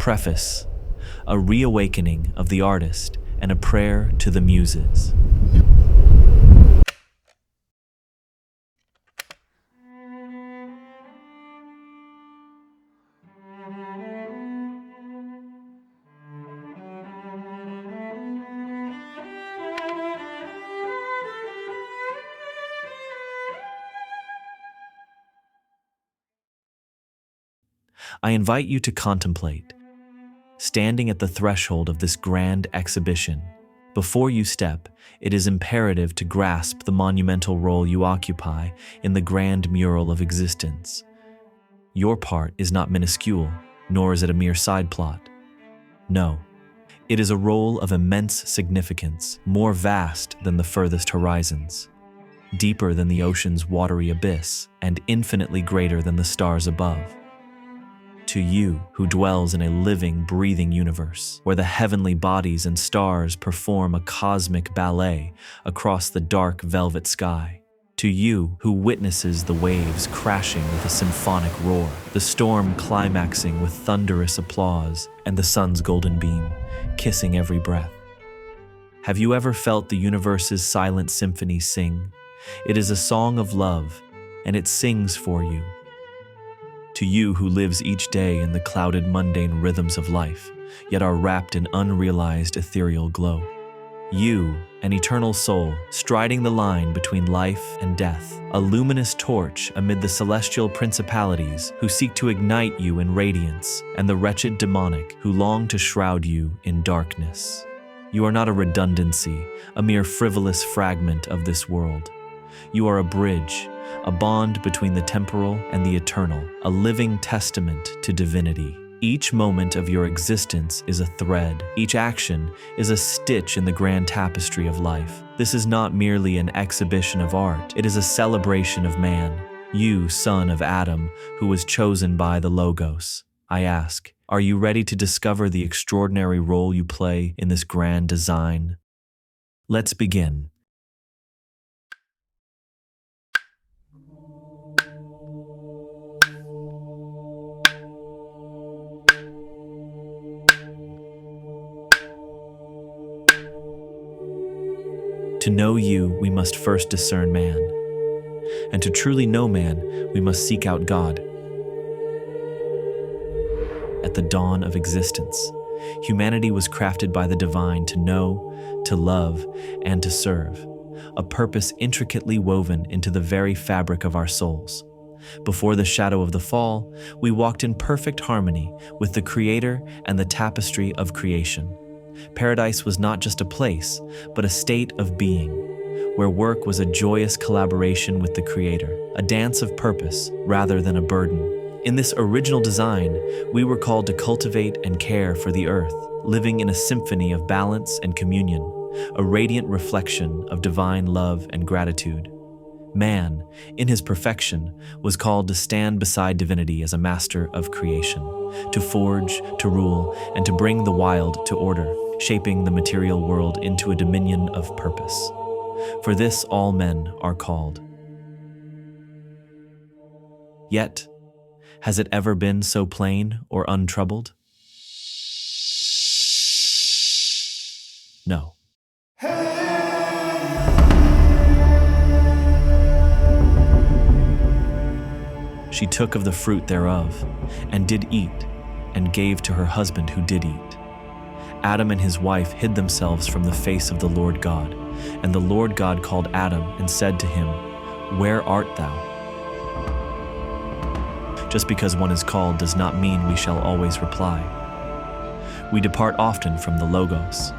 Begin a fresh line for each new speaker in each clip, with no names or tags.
Preface, a reawakening of the artist and a prayer to the muses. I invite you to contemplate, standing at the threshold of this grand exhibition. Before you step, it is imperative to grasp the monumental role you occupy in the grand mural of existence. Your part is not minuscule, nor is it a mere side plot. No, it is a role of immense significance, more vast than the furthest horizons, deeper than the ocean's watery abyss, and infinitely greater than the stars above. To you, who dwells in a living, breathing universe, where the heavenly bodies and stars perform a cosmic ballet across the dark velvet sky. To you, who witnesses the waves crashing with a symphonic roar, the storm climaxing with thunderous applause, and the sun's golden beam kissing every breath. Have you ever felt the universe's silent symphony sing? It is a song of love, and it sings for you. To you who lives each day in the clouded mundane rhythms of life, yet are wrapped in unrealized ethereal glow. You, an eternal soul, striding the line between life and death, a luminous torch amid the celestial principalities who seek to ignite you in radiance, and the wretched demonic who long to shroud you in darkness. You are not a redundancy, a mere frivolous fragment of this world. You are a bridge, a bond between the temporal and the eternal, a living testament to divinity. Each moment of your existence is a thread. Each action is a stitch in the grand tapestry of life. This is not merely an exhibition of art. It is a celebration of man. You, son of Adam, who was chosen by the Logos. I ask, are you ready to discover the extraordinary role you play in this grand design? Let's begin. To know you, we must first discern man. And to truly know man, we must seek out God. At the dawn of existence, humanity was crafted by the divine to know, to love, and to serve, a purpose intricately woven into the very fabric of our souls. Before the shadow of the fall, we walked in perfect harmony with the Creator and the tapestry of creation. Paradise was not just a place, but a state of being, where work was a joyous collaboration with the Creator, a dance of purpose rather than a burden. In this original design, we were called to cultivate and care for the earth, living in a symphony of balance and communion, a radiant reflection of divine love and gratitude. Man, in his perfection, was called to stand beside divinity as a master of creation, to forge, to rule, and to bring the wild to order, shaping the material world into a dominion of purpose. For this all men are called. Yet, has it ever been so plain or untroubled? No. She took of the fruit thereof, and did eat, and gave to her husband who did eat. Adam and his wife hid themselves from the face of the Lord God, and the Lord God called Adam and said to him, "Where art thou?" Just because one is called does not mean we shall always reply. We depart often from the Logos,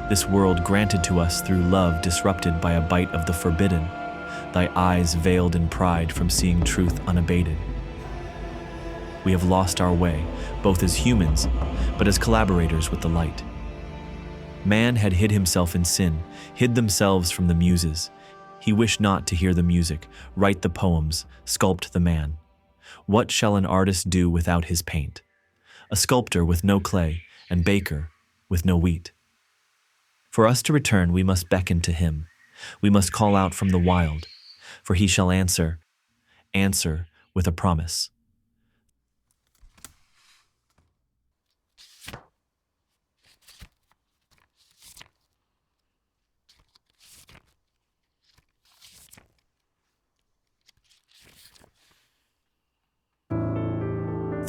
this world granted to us through love disrupted by a bite of the forbidden, thy eyes veiled in pride from seeing truth unabated. We have lost our way, both as humans, but as collaborators with the light. Man had hid himself in sin, hid themselves from the muses. He wished not to hear the music, write the poems, sculpt the man. What shall an artist do without his paint? A sculptor with no clay, and baker with no wheat. For us to return, we must beckon to him. We must call out from the wild, for he shall answer with a promise.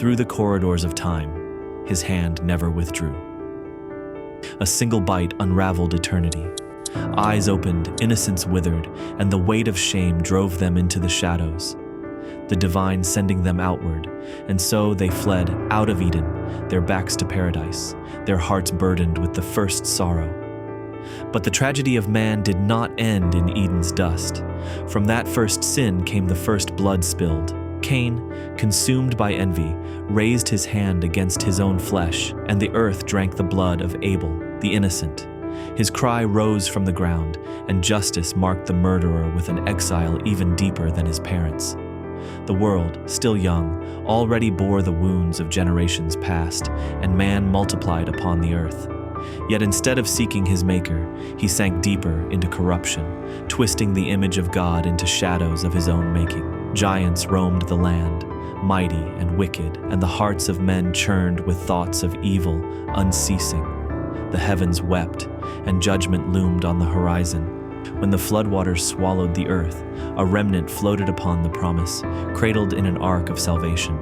Through the corridors of time, his hand never withdrew. A single bite unraveled eternity. Eyes opened, innocence withered, and the weight of shame drove them into the shadows, the divine sending them outward, and so they fled out of Eden, their backs to paradise, their hearts burdened with the first sorrow. But the tragedy of man did not end in Eden's dust. From that first sin came the first blood spilled. Cain, consumed by envy, raised his hand against his own flesh, and the earth drank the blood of Abel, the innocent. His cry rose from the ground, and justice marked the murderer with an exile even deeper than his parents. The world, still young, already bore the wounds of generations past, and man multiplied upon the earth. Yet instead of seeking his maker, he sank deeper into corruption, twisting the image of God into shadows of his own making. Giants roamed the land, mighty and wicked, and the hearts of men churned with thoughts of evil, unceasing. The heavens wept, and judgment loomed on the horizon. When the floodwaters swallowed the earth, a remnant floated upon the promise, cradled in an ark of salvation.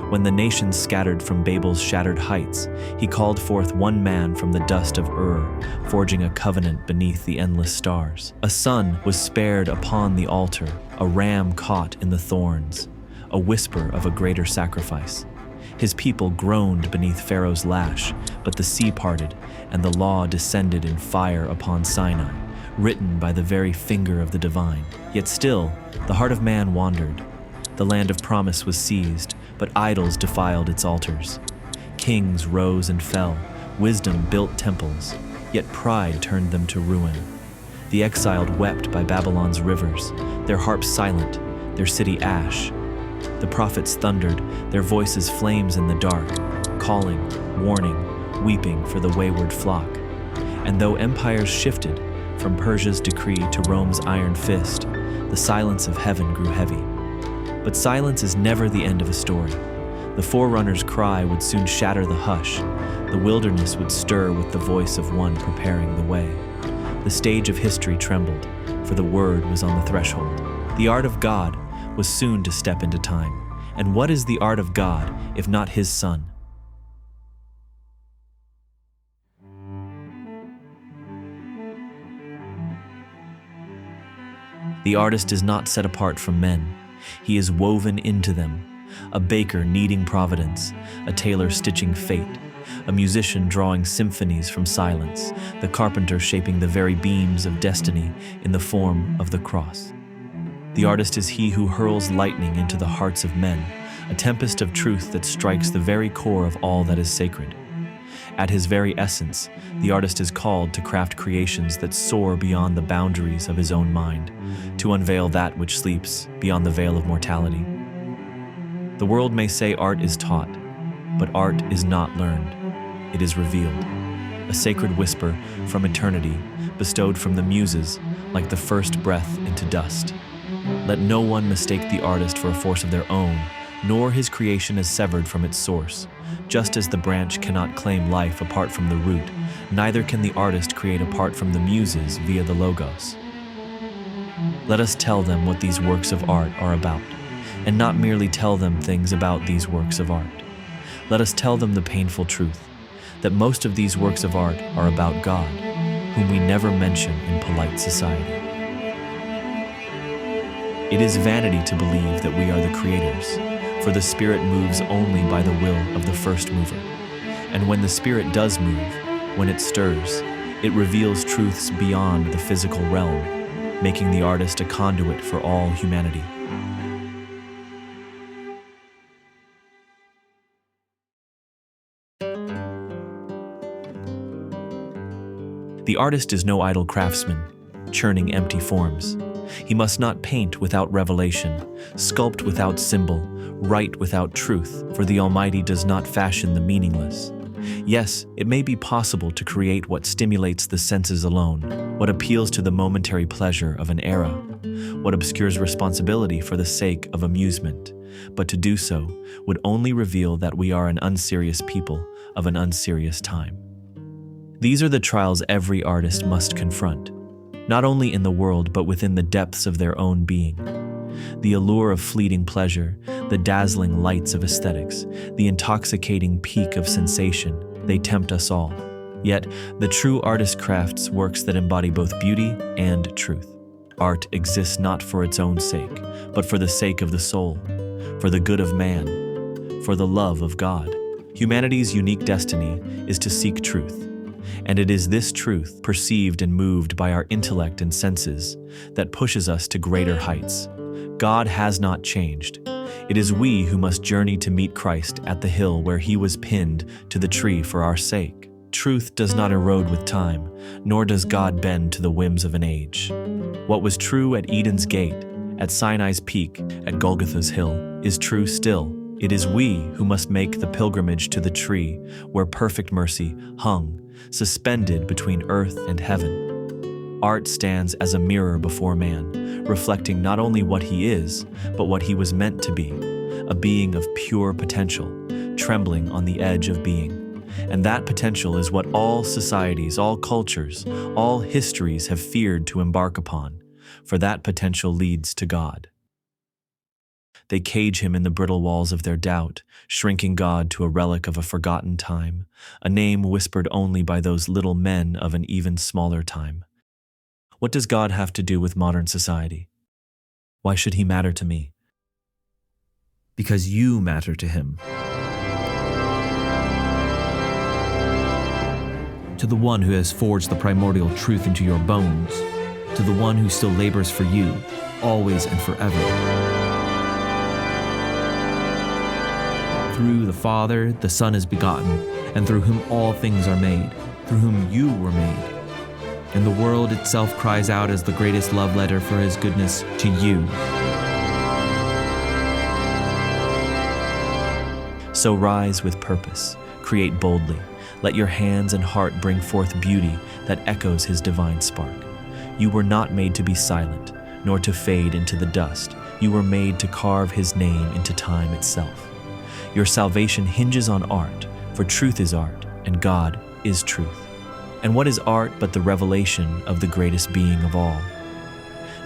When the nations scattered from Babel's shattered heights, he called forth one man from the dust of Ur, forging a covenant beneath the endless stars. A son was spared upon the altar, a ram caught in the thorns, a whisper of a greater sacrifice. His people groaned beneath Pharaoh's lash, but the sea parted, and the law descended in fire upon Sinai, written by the very finger of the divine. Yet still, the heart of man wandered. The land of promise was seized, but idols defiled its altars. Kings rose and fell, wisdom built temples, yet pride turned them to ruin. The exiled wept by Babylon's rivers, their harps silent, their city ash. The prophets thundered, their voices flames in the dark, calling, warning, weeping for the wayward flock. And though empires shifted, from Persia's decree to Rome's iron fist, the silence of heaven grew heavy. But silence is never the end of a story. The forerunner's cry would soon shatter the hush. The wilderness would stir with the voice of one preparing the way. The stage of history trembled, for the word was on the threshold. The art of God was soon to step into time. And what is the art of God if not his Son? The artist is not set apart from men. He is woven into them, a baker kneading providence, a tailor stitching fate, a musician drawing symphonies from silence, the carpenter shaping the very beams of destiny in the form of the cross. The artist is he who hurls lightning into the hearts of men, a tempest of truth that strikes the very core of all that is sacred. At his very essence, the artist is called to craft creations that soar beyond the boundaries of his own mind, to unveil that which sleeps beyond the veil of mortality. The world may say art is taught, but art is not learned. It is revealed, a sacred whisper from eternity, bestowed from the muses like the first breath into dust. Let no one mistake the artist for a force of their own, nor his creation as severed from its source. Just as the branch cannot claim life apart from the root, neither can the artist create apart from the muses via the logos. Let us tell them what these works of art are about, and not merely tell them things about these works of art. Let us tell them the painful truth, that most of these works of art are about God, whom we never mention in polite society. It is vanity to believe that we are the creators, for the Spirit moves only by the will of the first mover. And when the Spirit does move, when it stirs, it reveals truths beyond the physical realm, making the artist a conduit for all humanity. The artist is no idle craftsman, churning empty forms. He must not paint without revelation, sculpt without symbol, write without truth, for the Almighty does not fashion the meaningless. Yes, it may be possible to create what stimulates the senses alone, what appeals to the momentary pleasure of an era, what obscures responsibility for the sake of amusement, but to do so would only reveal that we are an unserious people of an unserious time. These are the trials every artist must confront, not only in the world but within the depths of their own being. The allure of fleeting pleasure, the dazzling lights of aesthetics, the intoxicating peak of sensation, they tempt us all. Yet, the true artist crafts works that embody both beauty and truth. Art exists not for its own sake, but for the sake of the soul, for the good of man, for the love of God. Humanity's unique destiny is to seek truth, and it is this truth, perceived and moved by our intellect and senses, that pushes us to greater heights. God has not changed. It is we who must journey to meet Christ at the hill where he was pinned to the tree for our sake. Truth does not erode with time, nor does God bend to the whims of an age. What was true at Eden's gate, at Sinai's peak, at Golgotha's hill, is true still. It is we who must make the pilgrimage to the tree where perfect mercy hung, suspended between earth and heaven. Art stands as a mirror before man, reflecting not only what he is, but what he was meant to be, a being of pure potential, trembling on the edge of being. And that potential is what all societies, all cultures, all histories have feared to embark upon, for that potential leads to God. They cage him in the brittle walls of their doubt, shrinking God to a relic of a forgotten time, a name whispered only by those little men of an even smaller time. What does God have to do with modern society? Why should he matter to me? Because you matter to him. To the one who has forged the primordial truth into your bones, to the one who still labors for you, always and forever. Through the Father, the Son is begotten, and through whom all things are made, through whom you were made. And the world itself cries out as the greatest love letter for his goodness to you. So rise with purpose, create boldly. Let your hands and heart bring forth beauty that echoes his divine spark. You were not made to be silent, nor to fade into the dust. You were made to carve his name into time itself. Your salvation hinges on art, for truth is art, and God is truth. And what is art but the revelation of the greatest being of all?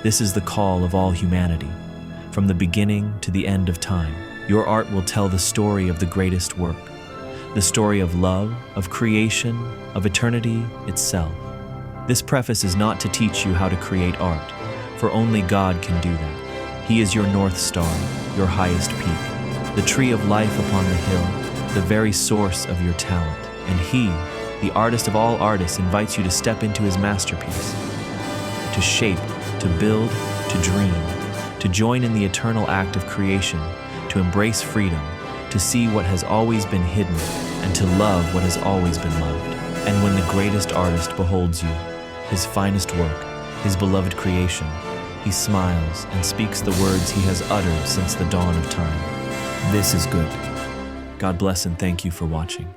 This is the call of all humanity. From the beginning to the end of time, your art will tell the story of the greatest work, the story of love, of creation, of eternity itself. This preface is not to teach you how to create art, for only God can do that. He is your North Star, your highest peak, the tree of life upon the hill, the very source of your talent. And he, the artist of all artists, invites you to step into his masterpiece, to shape, to build, to dream, to join in the eternal act of creation, to embrace freedom, to see what has always been hidden, and to love what has always been loved. And when the greatest artist beholds you, his finest work, his beloved creation, he smiles and speaks the words he has uttered since the dawn of time. This is good. God bless and thank you for watching.